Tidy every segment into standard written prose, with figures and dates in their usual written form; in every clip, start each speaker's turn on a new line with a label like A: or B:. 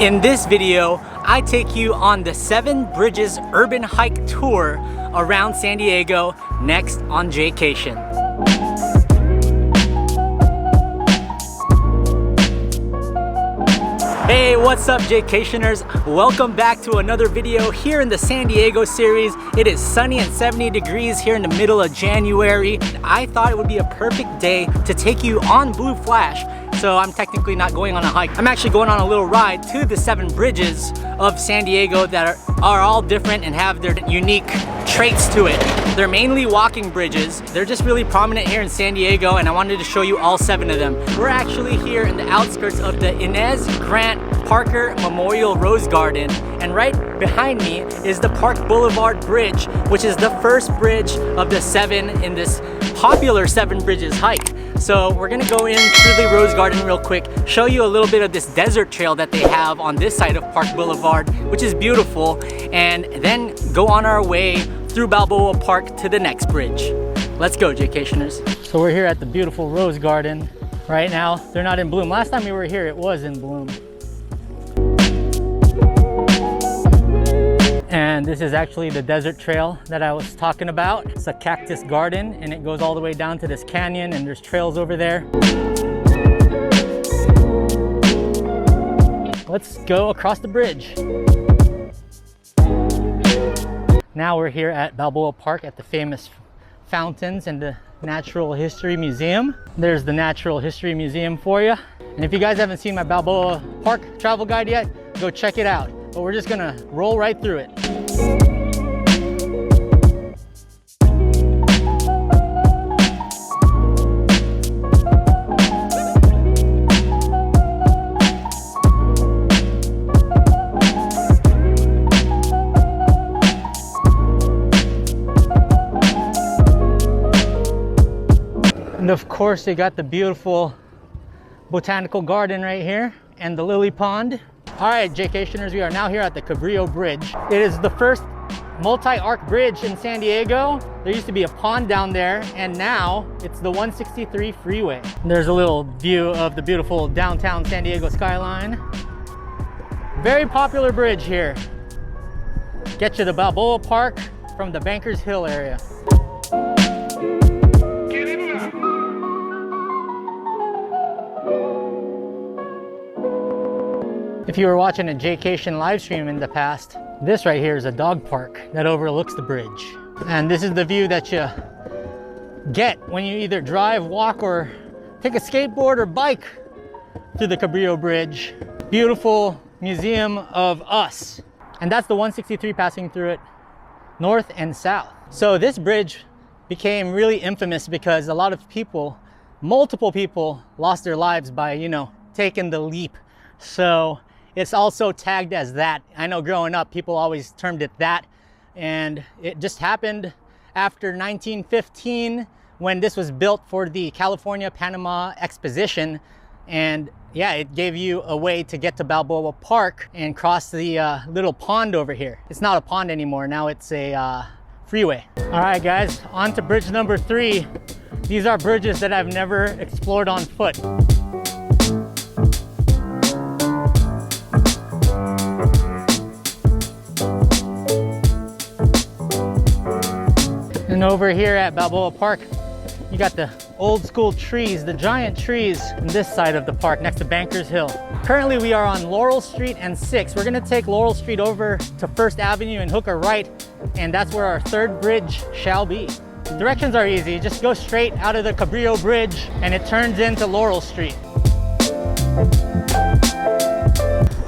A: In this video, I take you on the 7 Bridges Urban Hike Tour around San Diego, next on Jaycation. Hey, what's up Jaycationers? Welcome back to another video here in the San Diego series. It is sunny and 70 degrees here in the middle of January. I thought it would be a perfect day to take you on Blue Flash. So I'm technically not going on a hike. I'm actually going on a little ride to the 7 bridges of San Diego that are all different and have their unique traits to it. They're mainly walking bridges. They're just really prominent here in San Diego, and I wanted to show you all 7 of them. We're actually here in the outskirts of the Inez Grant Parker Memorial Rose Garden, and right behind me is the Park Boulevard Bridge, which is the first bridge of the 7 in this popular 7 Bridges hike. So we're gonna go in through the Rose Garden real quick, show you a little bit of this desert trail that they have on this side of Park Boulevard, which is beautiful, and then go on our way through Balboa Park to the next bridge. Let's go, Jaycationers. So we're here at the beautiful Rose Garden. Right now, they're not in bloom. Last time we were here, it was in bloom. And this is actually the desert trail that I was talking about. It's a cactus garden and it goes all the way down to this canyon, and there's trails over there. Let's go across the bridge. Now we're here at Balboa Park at the famous fountains and the Natural History Museum. There's the Natural History Museum for you. And if you guys haven't seen my Balboa Park travel guide yet, go check it out. But we're just gonna roll right through it. And of course, they got the beautiful botanical garden right here and the lily pond. All right, Jaycationers, we are now here at the Cabrillo Bridge. It is the first multi-arc bridge in San Diego. There used to be a pond down there, and now it's the 163 freeway. There's a little view of the beautiful downtown San Diego skyline. Very popular bridge here. Get you to Balboa Park from the Bankers Hill area. If you were watching a Jaycation live stream in the past, this right here is a dog park that overlooks the bridge. And this is the view that you get when you either drive, walk, or take a skateboard or bike through the Cabrillo Bridge. Beautiful museum of us. And that's the 163 passing through it north and south. So this bridge became really infamous because a lot of people, multiple people, lost their lives by, taking the leap. So it's also tagged as that. I know growing up, people always termed it that. And it just happened after 1915 when this was built for the California-Panama Exposition. And yeah, it gave you a way to get to Balboa Park and cross the little pond over here. It's not a pond anymore. Now it's a freeway. All right, guys, on to bridge number 3. These are bridges that I've never explored on foot. And over here at Balboa Park, you got the old school trees, the giant trees on this side of the park next to Bankers Hill. Currently we are on Laurel Street and 6. We're gonna take Laurel Street over to First Avenue and hook a right, and that's where our 3rd bridge shall be. Directions are easy. Just go straight out of the Cabrillo Bridge and it turns into Laurel Street.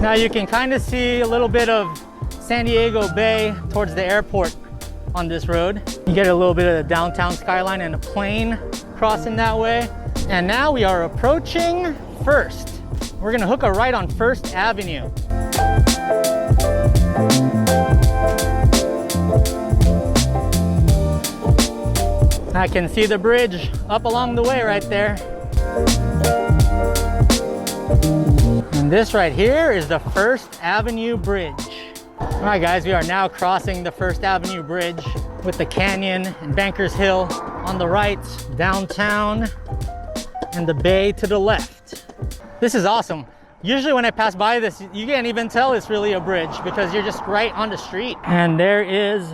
A: Now you can kind of see a little bit of San Diego Bay towards the airport on this road. You get a little bit of the downtown skyline and a plane crossing that way. And now we are approaching First. We're gonna hook a right on First Avenue. I can see the bridge up along the way right there. And this right here is the First Avenue Bridge. All right, guys, we are now crossing the First Avenue Bridge with the canyon and Bankers Hill on the right, downtown, and the bay to the left. This is awesome. Usually when I pass by this, you can't even tell it's really a bridge because you're just right on the street. And there is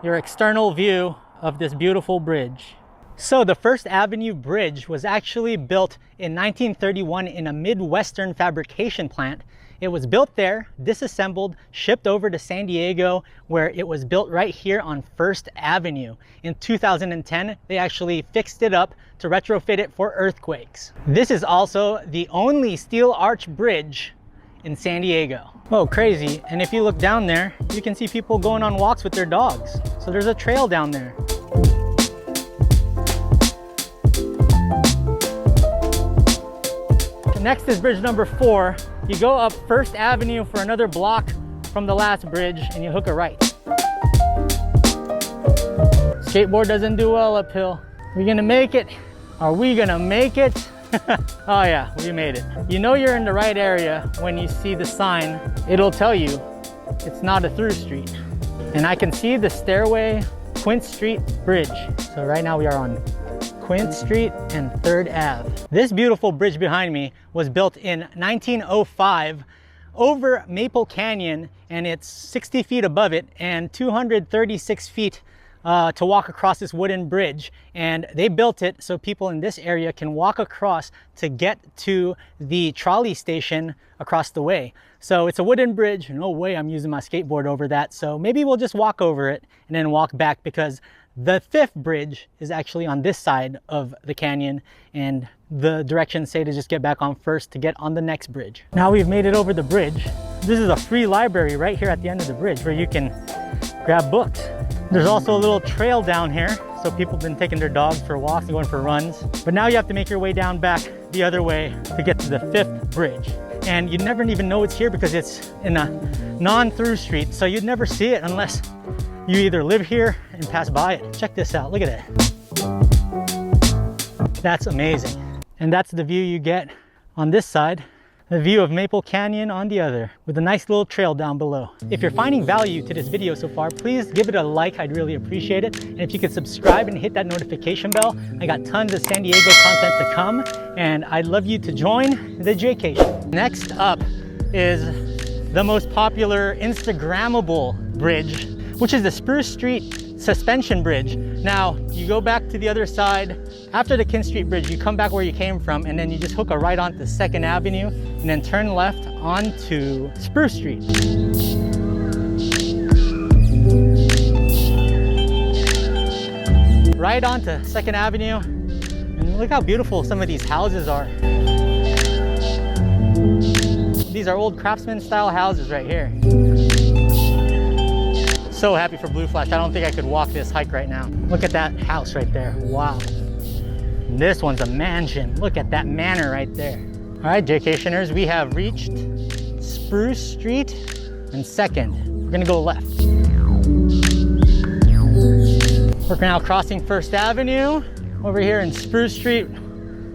A: your external view of this beautiful bridge. So the First Avenue Bridge was actually built in 1931 in a Midwestern fabrication plant. It was built there, disassembled, shipped over to San Diego, where it was built right here on First Avenue. In 2010, they actually fixed it up to retrofit it for earthquakes. This is also the only steel arch bridge in San Diego. Oh, crazy. And if you look down there, you can see people going on walks with their dogs. So there's a trail down there. Next is bridge number 4. You go up First Avenue for another block from the last bridge and you hook a right. Skateboard doesn't do well uphill. We're gonna make it. Are we gonna make it? Oh yeah, we made it. You know you're in the right area when you see the sign. It'll tell you it's not a through street. And I can see the stairway, Quince Street Bridge. So right now we are on Quince Street and 3rd Ave. This beautiful bridge behind me was built in 1905 over Maple Canyon, and it's 60 feet above it and 236 feet to walk across this wooden bridge. And they built it so people in this area can walk across to get to the trolley station across the way. So it's a wooden bridge. No way I'm using my skateboard over that. So maybe we'll just walk over it and then walk back, because the 5th bridge is actually on this side of the canyon, and the directions say to just get back on first to get on the next bridge. Now we've made it over the bridge. This is a free library right here at the end of the bridge where you can grab books. There's also a little trail down here, so people have been taking their dogs for walks and going for runs. But now you have to make your way down back the other way to get to the 5th bridge. And you never even know it's here because it's in a non-through street, so you'd never see it unless you either live here and pass by it. Check this out, look at it. That's amazing. And that's the view you get on this side, the view of Maple Canyon on the other, with a nice little trail down below. If you're finding value to this video so far, please give it a like, I'd really appreciate it. And if you could subscribe and hit that notification bell, I got tons of San Diego content to come, and I'd love you to join the Jaycation. Next up is the most popular Instagrammable bridge, which is the Spruce Street Suspension Bridge. Now, you go back to the other side. After the Quince Street Bridge, you come back where you came from, and then you just hook a right onto 2nd Avenue, and then turn left onto Spruce Street. Right onto 2nd Avenue, and look how beautiful some of these houses are. These are old craftsman style houses right here. So happy for Blue Flash. I don't think I could walk this hike right now. Look at that house right there. Wow. And this one's a mansion. Look at that manor right there. All right, Jaycationers, we have reached Spruce Street and 2nd. We're gonna go left. We're now crossing 1st Avenue over here in Spruce Street.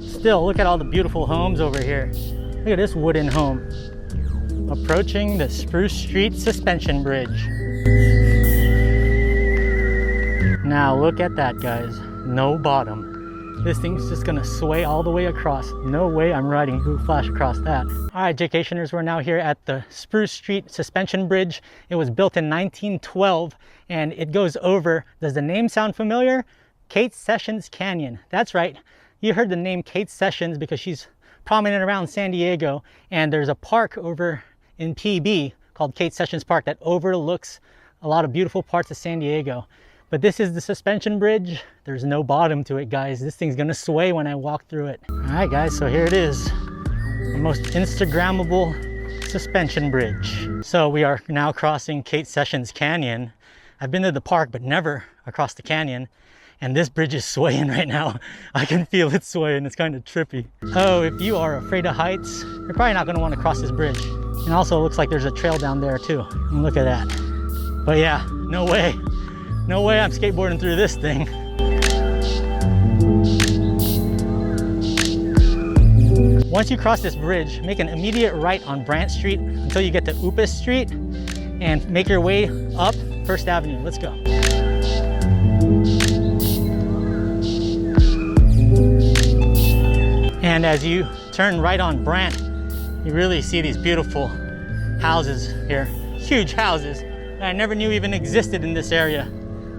A: Still, look at all the beautiful homes over here. Look at this wooden home. Approaching the Spruce Street Suspension Bridge. Now look at that, guys. No bottom. This thing's just gonna sway all the way across. No way I'm riding Blue Flash across that. All right, Jaycationers, we're now here at the Spruce Street Suspension Bridge. It was built in 1912, and it goes over, does the name sound familiar? Kate Sessions Canyon. That's right. You heard the name Kate Sessions because she's prominent around San Diego, and there's a park over in PB called Kate Sessions Park that overlooks a lot of beautiful parts of San Diego. But this is the suspension bridge. There's no bottom to it, guys. This thing's gonna sway when I walk through it. All right, guys, so here it is. The most Instagrammable suspension bridge. So we are now crossing Kate Sessions Canyon. I've been to the park, but never across the canyon. And this bridge is swaying right now. I can feel it swaying, it's kind of trippy. Oh, if you are afraid of heights, you're probably not gonna wanna cross this bridge. And also it looks like there's a trail down there too. And look at that. But yeah, no way. No way I'm skateboarding through this thing. Once you cross this bridge, make an immediate right on Brant Street until you get to Upas Street and make your way up 1st Avenue. Let's go. And as you turn right on Brant, you really see these beautiful houses here. Huge houses that I never knew even existed in this area.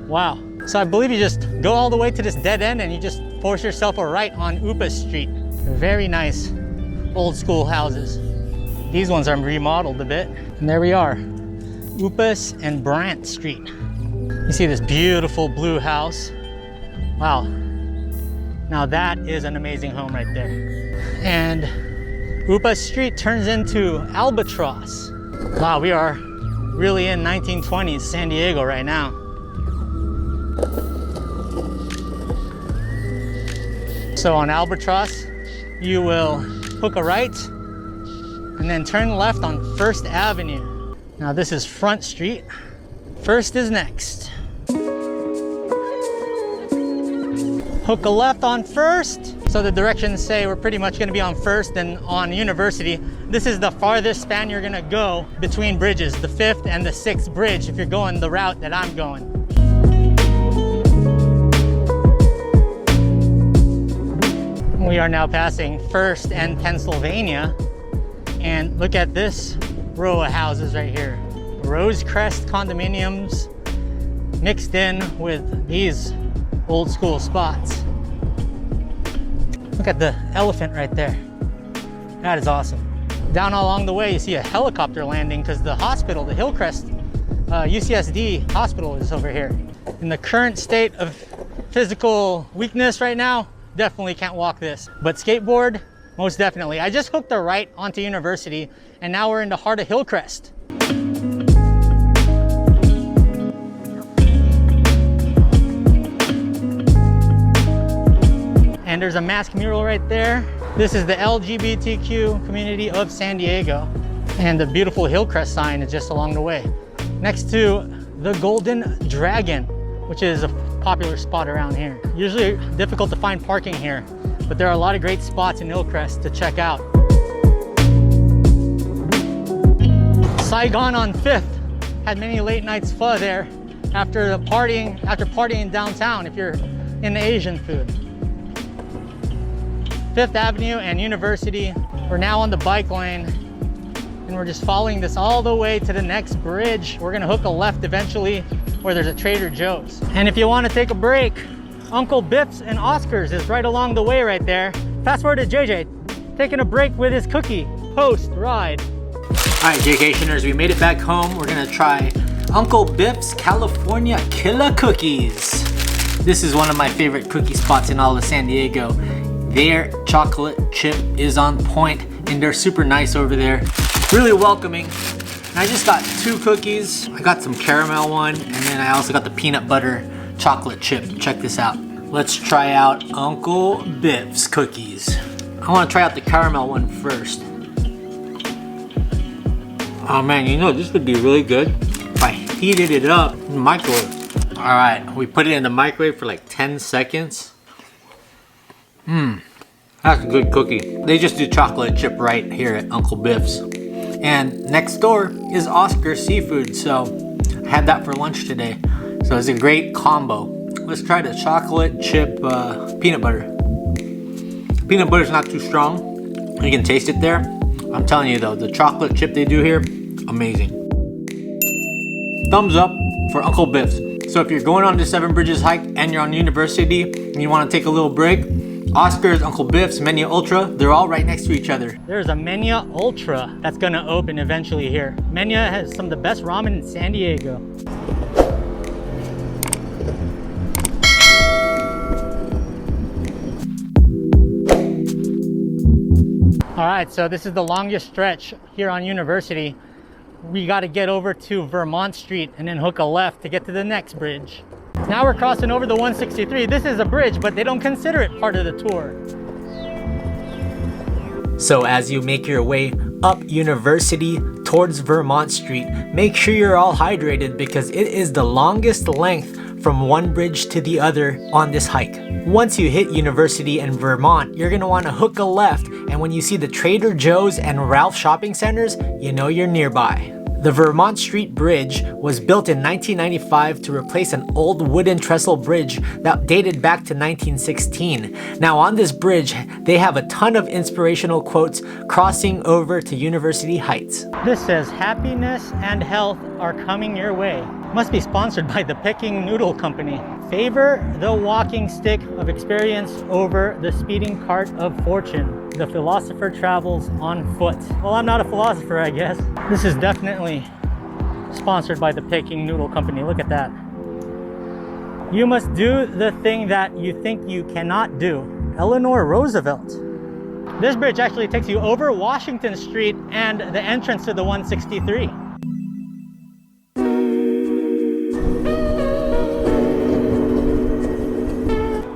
A: Wow. So I believe you just go all the way to this dead end and you just force yourself a right on Upas Street. Very nice old school houses. These ones are remodeled a bit. And there we are, Upas and Brant Street. You see this beautiful blue house. Wow. Now that is an amazing home right there. And Upas Street turns into Albatross. Wow, we are really in 1920s San Diego right now. So on Albatross, you will hook a right and then turn left on First Avenue. Now this is Front Street. First is next. Hook a left on First. So the directions say we're pretty much gonna be on First and on University. This is the farthest span you're gonna go between bridges, the 5th and the 6th bridge, if you're going the route that I'm going. We are now passing First and Pennsylvania. And look at this row of houses right here. Rosecrest condominiums mixed in with these old school spots. Look at the elephant right there. That is awesome. Down along the way, you see a helicopter landing because the hospital, the Hillcrest UCSD hospital is over here. In the current state of physical weakness right now, definitely can't walk this. But skateboard, most definitely. I just hooked a right onto University and now we're in the heart of Hillcrest. And there's a mask mural right there. This is the LGBTQ community of San Diego. And the beautiful Hillcrest sign is just along the way. Next to the Golden Dragon, which is a popular spot around here. Usually difficult to find parking here, but there are a lot of great spots in Hillcrest to check out. Saigon on 5th had many late nights pho there after partying downtown if you're into Asian food. 5th Avenue and University. We're now on the bike lane and we're just following this all the way to the next bridge. We're gonna hook a left eventually where there's a Trader Joe's. And if you want to take a break, Uncle Biff's and Oscar's is right along the way right there. Fast forward to JJ, taking a break with his cookie post-ride.
B: All right, Jaycationers, we made it back home. We're gonna try Uncle Biff's California Killer Cookies. This is one of my favorite cookie spots in all of San Diego. Their chocolate chip is on point and they're super nice over there. Really welcoming. And I just got 2 cookies. I got some caramel one and then I also got the peanut butter chocolate chip. Check this out. Let's try out Uncle Biff's cookies. I want to try out the caramel one first. Oh man, you know this would be really good if I heated it up in the microwave. All right, we put it in the microwave for like 10 seconds. That's a good cookie. They just do chocolate chip right here at Uncle Biff's. And next door is Oscar Seafood, so I had that for lunch today. So it's a great combo. Let's try the chocolate chip peanut butter. Peanut butter's not too strong. You can taste it there. I'm telling you though, the chocolate chip they do here, amazing. Thumbs up for Uncle Biff's. So if you're going on the 7 Bridges hike and you're on University and you want to take a little break, Oscar's, Uncle Biff's, Menia Ultra, they're all right next to each other.
A: There's a Menia Ultra that's gonna open eventually here. Menia has some of the best ramen in San Diego. All right, so this is the longest stretch here on University. We gotta get over to Vermont Street and then hook a left to get to the next bridge. Now we're crossing over the 163. This is a bridge, but they don't consider it part of the tour.
B: So as you make your way up University towards Vermont Street, make sure you're all hydrated because it is the longest length from one bridge to the other on this hike. Once you hit University and Vermont, you're gonna wanna hook a left, and when you see the Trader Joe's and Ralph shopping centers, you know you're nearby. The Vermont Street Bridge was built in 1995 to replace an old wooden trestle bridge that dated back to 1916. Now on this bridge, they have a ton of inspirational quotes crossing over to University Heights.
A: This says, happiness and health are coming your way. Must be sponsored by the Peking Noodle Company. Favor the walking stick of experience over the speeding cart of fortune. The philosopher travels on foot. Well, I'm not a philosopher, I guess. This is definitely sponsored by the Peking Noodle Company. Look at that. You must do the thing that you think you cannot do. Eleanor Roosevelt. This bridge actually takes you over Washington Street and the entrance to the 163.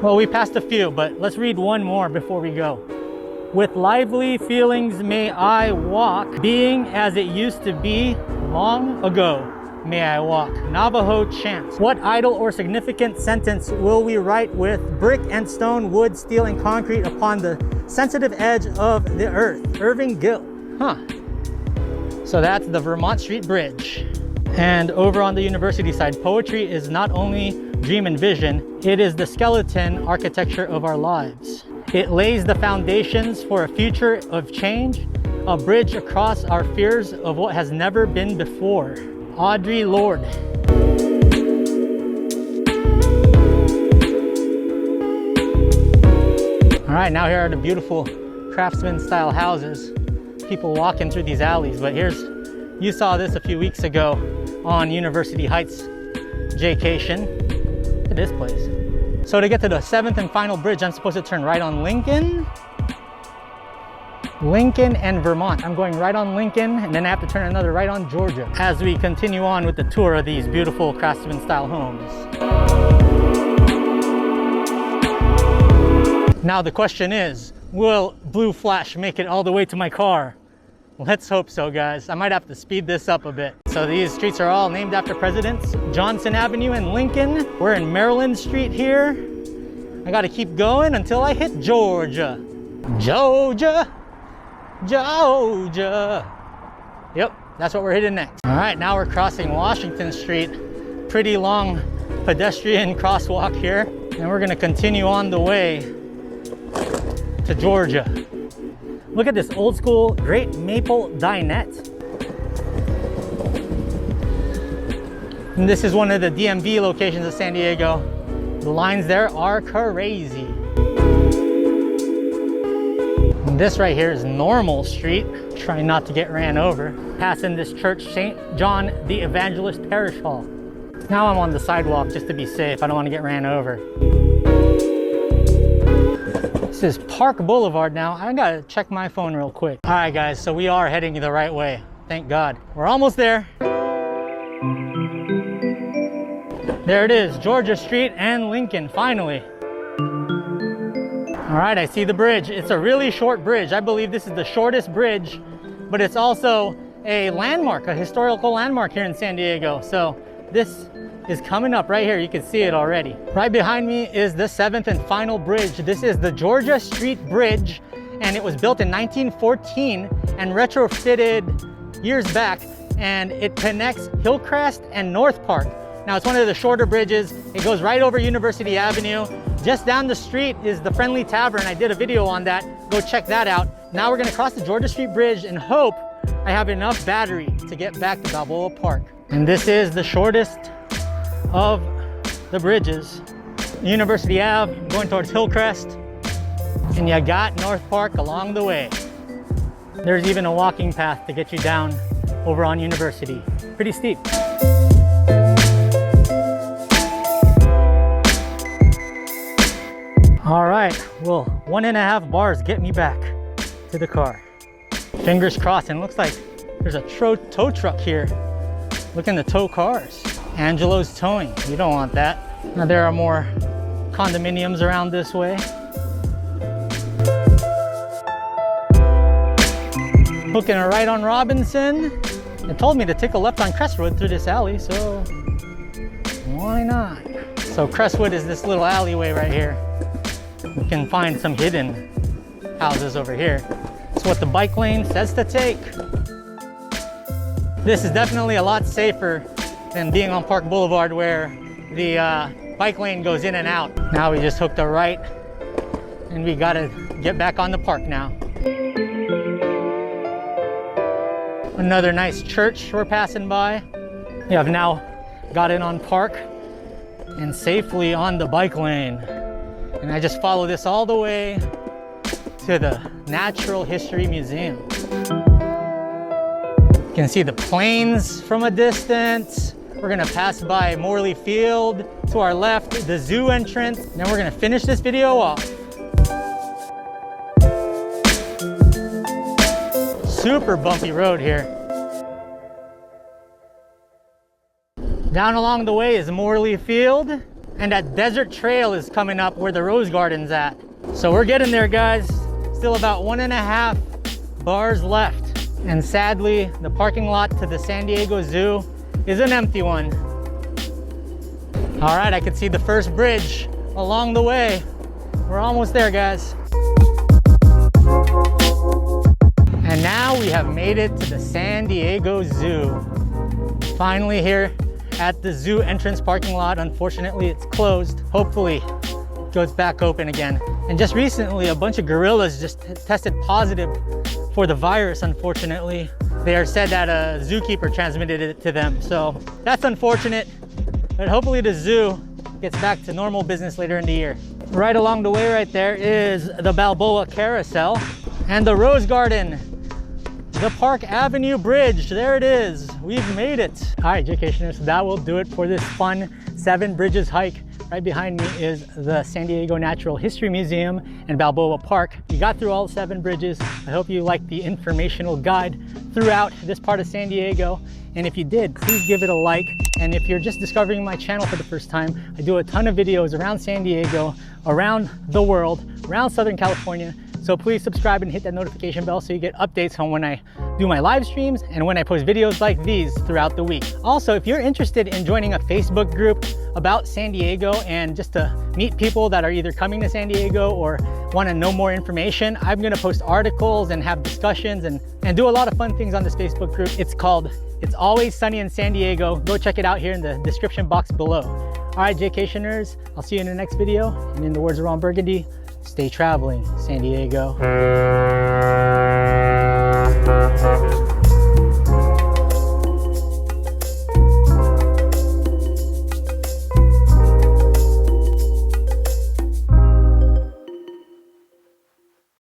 A: Well, we passed a few, but let's read one more before we go. With lively feelings may I walk, being as it used to be long ago. May I walk. Navajo chant. What idle or significant sentence will we write with brick and stone, wood, steel, and concrete upon the sensitive edge of the earth? Irving Gill. Huh. So that's the Vermont Street Bridge. And over on the university side, poetry is not only dream and vision, it is the skeleton architecture of our lives. It lays the foundations for a future of change, a bridge across our fears of what has never been before. Audre Lorde. All right, now here are the beautiful craftsman style houses. People walking through these alleys, but you saw this a few weeks ago on University Heights Jaycation. Look at this place. So to get to the 7th and final bridge, I'm supposed to turn right on Lincoln and Vermont. I'm going right on Lincoln, and then I have to turn another right on Georgia as we continue on with the tour of these beautiful craftsman style homes. Now the question is, will Blue Flash make it all the way to my car? Let's hope so, guys. I might have to speed this up a bit. So these streets are all named after presidents. Johnson Avenue and Lincoln. We're in Maryland Street here. I gotta keep going until I hit Georgia. Georgia, Georgia. Yep, that's what we're hitting next. All right, now we're crossing Washington Street. Pretty long pedestrian crosswalk here. And we're gonna continue on the way to Georgia. Look at this old school Great Maple Dinette. And this is one of the DMV locations of San Diego. The lines there are crazy. And this right here is Normal Street. Trying not to get ran over. Passing this church, St. John the Evangelist Parish Hall. Now I'm on the sidewalk just to be safe. I don't want to get ran over. This is Park Boulevard now. I gotta check my phone real quick. All right, guys, so we are heading the right way. Thank God. We're almost there. There it is, Georgia Street and Lincoln, finally. All right, I see the bridge. It's a really short bridge. I believe this is the shortest bridge, but it's also a landmark, a historical landmark here in San Diego. So this is coming up right here. You can see it already. Right behind me is the 7th and final bridge. This is the Georgia Street Bridge, and it was built in 1914 and retrofitted years back, and it connects Hillcrest and North Park. Now it's one of the shorter bridges. It goes right over University Avenue. Just down the street is the Friendly Tavern. I did a video on that. Go check that out. Now we're gonna cross the Georgia Street Bridge and hope I have enough battery to get back to Balboa Park. And this is the shortest of the bridges. University Ave going towards Hillcrest, and you got North Park along the way. There's even a walking path to get you down over on University. Pretty steep. All right, well, 1.5 bars get me back to the car. Fingers crossed, and looks like there's a tow truck here looking to tow cars. Angelo's Towing, you don't want that. Now there are more condominiums around this way. Hooking a right on Robinson. It told me to take a left on Crestwood through this alley, so why not? So Crestwood is this little alleyway right here. We can find some hidden houses over here. It's what the bike lane says to take. This is definitely a lot safer than being on Park Boulevard where the bike lane goes in and out. Now we just hooked a right and we gotta get back on the park now. Another nice church we're passing by. We have now gotten on park and safely on the bike lane. And I just follow this all the way to the Natural History Museum. You can see the plains from a distance. We're gonna pass by Morley Field. To our left, the zoo entrance. Then we're gonna finish this video off. Super bumpy road here. Down along the way is Morley Field, and that desert trail is coming up where the Rose Garden's at. So we're getting there, guys. Still about 1.5 bars left. And sadly, the parking lot to the San Diego Zoo is an empty one. All right, I can see the first bridge along the way. We're almost there, guys. And now we have made it to the San Diego Zoo. Finally here at the zoo entrance parking lot. Unfortunately, it's closed. Hopefully, it goes back open again. And just recently, a bunch of gorillas just tested positive for the virus, unfortunately. They are said that a zookeeper transmitted it to them. So that's unfortunate, but hopefully the zoo gets back to normal business later in the year. Right along the way right there is the Balboa Carousel and the Rose Garden. The Park Avenue Bridge, there it is. We've made it. All right, Jaycationers, that will do it for this fun 7 bridges hike. Right behind me is the San Diego Natural History Museum and Balboa Park. We got through all 7 bridges. I hope you liked the informational guide throughout this part of San Diego. And if you did, please give it a like. And if you're just discovering my channel for the first time, I do a ton of videos around San Diego, around the world, around Southern California. So please subscribe and hit that notification bell so you get updates on when I do my live streams and when I post videos like these throughout the week. Also, if you're interested in joining a Facebook group about San Diego and just to meet people that are either coming to San Diego or want to know more information, I'm going to post articles and have discussions and do a lot of fun things on this Facebook group. It's called It's Always Sunny in San Diego. Go check it out here in the description box below. All right, Jaycationers, I'll see you in the next video. And in the words of Ron Burgundy, stay traveling, San Diego.